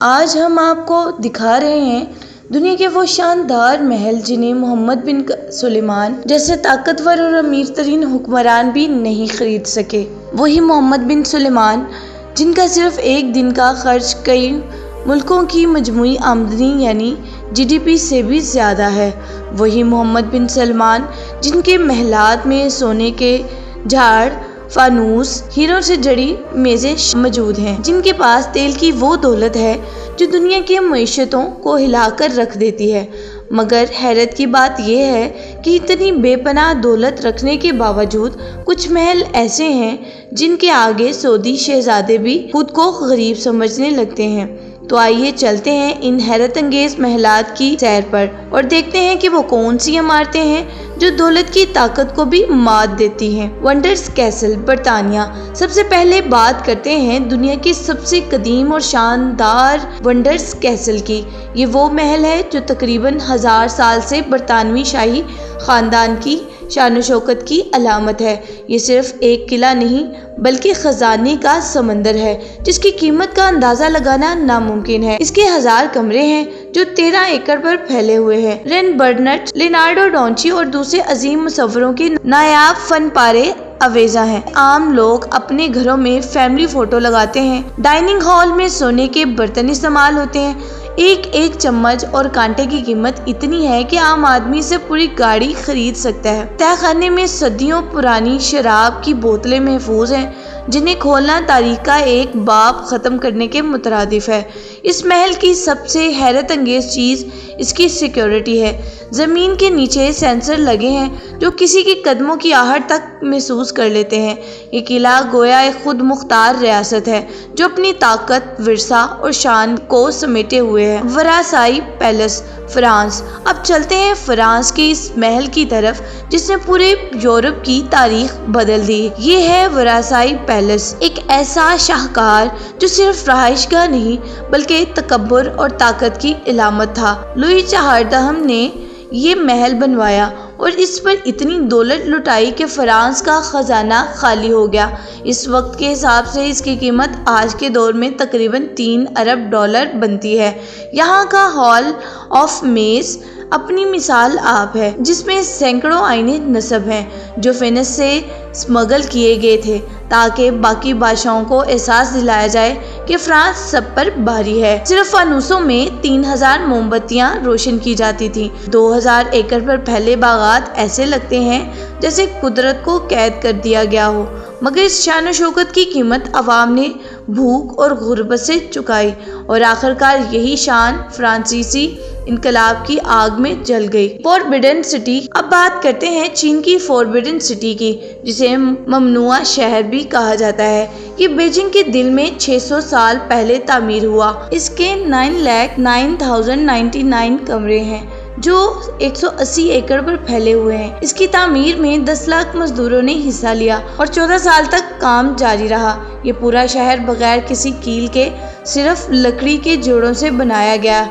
آج ہم آپ کو دکھا رہے ہیں دنیا کے وہ شاندار محل جنہیں محمد بن سلیمان جیسے طاقتور اور امیر ترین حکمران بھی نہیں خرید سکے۔ وہی محمد بن سلیمان جن کا صرف ایک دن کا خرچ کئی ملکوں کی مجموعی آمدنی یعنی GDP سے بھی زیادہ ہے۔ وہی محمد بن سلمان جن کے محلات میں سونے کے جھاڑ، فانوس، ہیروں سے جڑی میزیں موجود ہیں، جن کے پاس تیل کی وہ دولت ہے جو دنیا کی معیشتوں کو ہلا کر رکھ دیتی ہے۔ مگر حیرت کی بات یہ ہے کہ اتنی بے پناہ دولت رکھنے کے باوجود کچھ محل ایسے ہیں جن کے آگے سعودی شہزادے بھی خود کو غریب سمجھنے لگتے ہیں۔ تو آئیے چلتے ہیں ان حیرت انگیز محلات کی سیر پر اور دیکھتے ہیں کہ وہ کون سی عمارتیں ہیں جو دولت کی طاقت کو بھی مات دیتی ہیں۔ ونڈرز کیسل، برطانیہ۔ سب سے پہلے بات کرتے ہیں دنیا کے سب سے قدیم اور شاندار ونڈرز کیسل کی۔ یہ وہ محل ہے جو تقریباً 1000 سال سے برطانوی شاہی خاندان کی شان و شوکت کی علامت ہے۔ یہ صرف ایک قلعہ نہیں بلکہ خزانے کا سمندر ہے جس کی قیمت کا اندازہ لگانا ناممکن ہے۔ اس کے 1000 کمرے ہیں جو 13 ایکڑ پر پھیلے ہوئے ہیں۔ ریمبرنڈٹ، لیونارڈو ڈانچی اور دوسرے عظیم مصوروں کے نایاب فن پارے آویزاں ہیں۔ عام لوگ اپنے گھروں میں فیملی فوٹو لگاتے ہیں۔ ڈائننگ ہال میں سونے کے برتن استعمال ہوتے ہیں۔ ایک ایک چمچ اور کانٹے کی قیمت اتنی ہے کہ عام آدمی سے پوری گاڑی خرید سکتا ہے۔ تہہ خانے میں صدیوں پرانی شراب کی بوتلیں محفوظ ہیں جنہیں کھولنا تاریخ کا ایک باب ختم کرنے کے مترادف ہے۔ اس محل کی سب سے حیرت انگیز چیز اس کی سیکیورٹی ہے۔ زمین کے نیچے سینسر لگے ہیں جو کسی کے قدموں کی آہٹ تک محسوس کر لیتے ہیں۔ یہ قلعہ گویا ایک خود مختار ریاست ہے جو اپنی طاقت، ورثہ اور شان کو سمیٹے ہوئے ہے۔ Versailles palace, France. اب چلتے ہیں فرانس کے اس محل کی طرف جس نے پورے یورپ کی تاریخ بدل دی۔ یہ ہے ورسائی پیلس، ایک ایسا شاہکار جو صرف رہائش گاہ نہیں بلکہ تکبر اور طاقت کی علامت تھا۔ لوئی 14 نے یہ محل بنوایا اور اس پر اتنی دولت لٹائی کہ فرانس کا خزانہ خالی ہو گیا۔ اس وقت کے حساب سے اس کی قیمت آج کے دور میں تقریباً $3 ارب بنتی ہے۔ یہاں کا ہال آف میز اپنی مثال آپ ہے جس میں سینکڑوں آئینے نصب ہیں جو فینس سے اسمگل کیے گئے تھے تاکہ باقی بادشاہوں کو احساس دلایا جائے کہ فرانس سب پر بھاری ہے۔ صرف فانوسوں میں 3000 موم بتیاں روشن کی جاتی تھیں۔ 2000 ایکڑ پر پھیلے باغات ایسے لگتے ہیں جیسے قدرت کو قید کر دیا گیا ہو، مگر اس شان و شوکت کی قیمت عوام نے بھوک اور غربت سے چکائی اور آخرکار یہی شان فرانسیسی انقلاب کی آگ میں جل گئی۔ فوربڈن سٹی۔ اب بات کرتے ہیں چین کی فوربڈن سٹی کی جسے ممنوعہ شہر بھی کہا جاتا ہے۔ یہ بیجنگ کے دل میں 600 سال پہلے تعمیر ہوا۔ اس کے 9,09,099 کمرے ہیں جو 180 ایکڑ پر پھیلے ہوئے ہیں۔ اس کی تعمیر میں 10 لاکھ مزدوروں نے حصہ لیا اور 14 سال تک کام جاری رہا۔ یہ پورا شہر بغیر کسی کیل کے صرف لکڑی کے جوڑوں سے بنایا گیا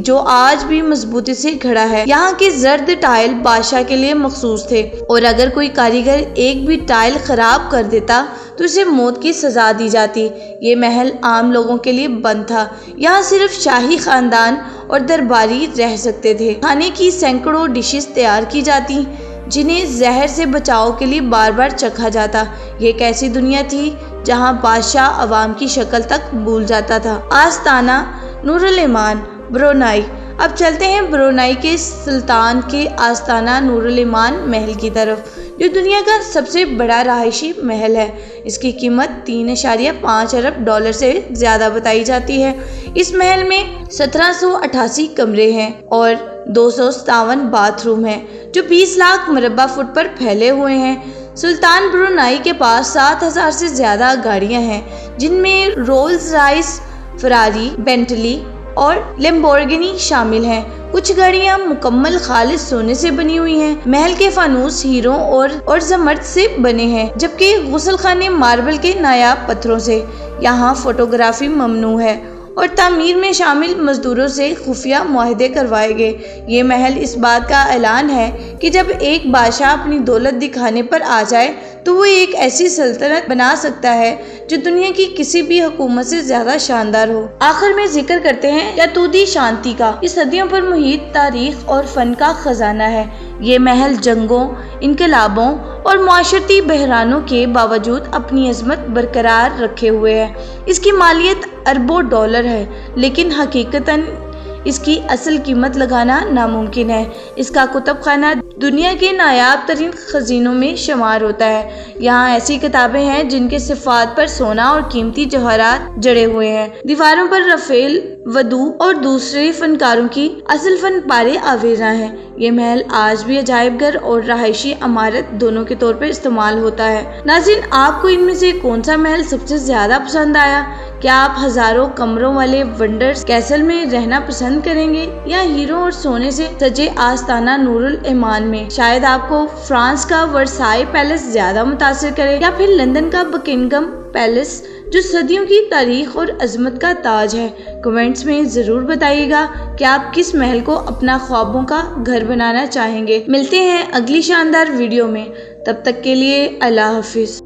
جو آج بھی مضبوطی سے کھڑا ہے۔ یہاں کے زرد ٹائل بادشاہ کے لیے مخصوص تھے اور اگر کوئی کاریگر ایک بھی ٹائل خراب کر دیتا تو اسے موت کی سزا دی جاتی۔ یہ محل عام لوگوں کے لیے بند تھا۔ یہاں صرف شاہی خاندان اور درباری رہ سکتے تھے۔ کھانے کی سینکڑوں ڈشز تیار کی جاتی جنہیں زہر سے بچاؤ کے لیے بار بار چکھا جاتا۔ یہ ایک ایسی دنیا تھی جہاں بادشاہ عوام کی شکل تک بھول جاتا تھا۔ آستانہ نور الایمان، برونائی۔ اب چلتے ہیں برونائی کے سلطان کے آستانہ نور الایمان محل کی طرف جو دنیا کا سب سے بڑا رہائشی محل ہے۔ اس کی قیمت $3.5 ارب سے زیادہ بتائی جاتی ہے۔ اس محل میں 1788 کمرے ہیں اور 257 باتھ روم ہیں جو 20 لاکھ مربع فٹ پر پھیلے ہوئے ہیں۔ سلطان برونائی کے پاس 7000 سے زیادہ گاڑیاں ہیں جن میں رولز رائس، فراری، بینٹلی اور لیمبورگینی شامل ہیں۔ کچھ گاڑیاں مکمل خالص سونے سے بنی ہوئی ہیں۔ محل کے فانوس ہیروں اور زمرد سے بنے ہیں جبکہ غسل خانے ماربل کے نایاب پتھروں سے۔ یہاں فوٹوگرافی ممنوع ہے اور تعمیر میں شامل مزدوروں سے خفیہ معاہدے کروائے گئے۔ یہ محل اس بات کا اعلان ہے کہ جب ایک بادشاہ اپنی دولت دکھانے پر آ جائے تو وہ ایک ایسی سلطنت بنا سکتا ہے جو دنیا کی کسی بھی حکومت سے زیادہ شاندار ہو۔ آخر میں ذکر کرتے ہیں یاتودھی شانتی کا۔ یہ صدیوں پر محیط تاریخ اور فن کا خزانہ ہے۔ یہ محل جنگوں، انقلابوں اور معاشرتی بحرانوں کے باوجود اپنی عظمت برقرار رکھے ہوئے ہے۔ اس کی مالیت اربوں ڈالر ہے، لیکن حقیقتاً اس کی اصل قیمت لگانا ناممکن ہے۔ اس کا کتب خانہ دنیا کے نایاب ترین خزینوں میں شمار ہوتا ہے۔ یہاں ایسی کتابیں ہیں جن کے صفحات پر سونا اور قیمتی جواہرات جڑے ہوئے ہیں۔ دیواروں پر رافیل، ودو اور دوسرے فنکاروں کی اصل فن پارے آویزاں ہیں۔ یہ محل آج بھی عجائب گھر اور رہائشی عمارت دونوں کے طور پر استعمال ہوتا ہے۔ ناظرین، آپ کو ان میں سے کون سا محل سب سے زیادہ پسند آیا؟ کیا آپ ہزاروں کمروں والے ونڈرز کیسل میں رہنا پسند کریں گے یا ہیروں اور سونے سے سجے آستانہ نور الایمان میں؟ شاید آپ کو فرانس کا ورسائی پیلس زیادہ متاثر کرے یا پھر لندن کا بکنگم پیلس جو صدیوں کی تاریخ اور عظمت کا تاج ہے۔ کمنٹس میں ضرور بتائیے گا کہ آپ کس محل کو اپنا خوابوں کا گھر بنانا چاہیں گے۔ ملتے ہیں اگلی شاندار ویڈیو میں، تب تک کے لیے اللہ حافظ۔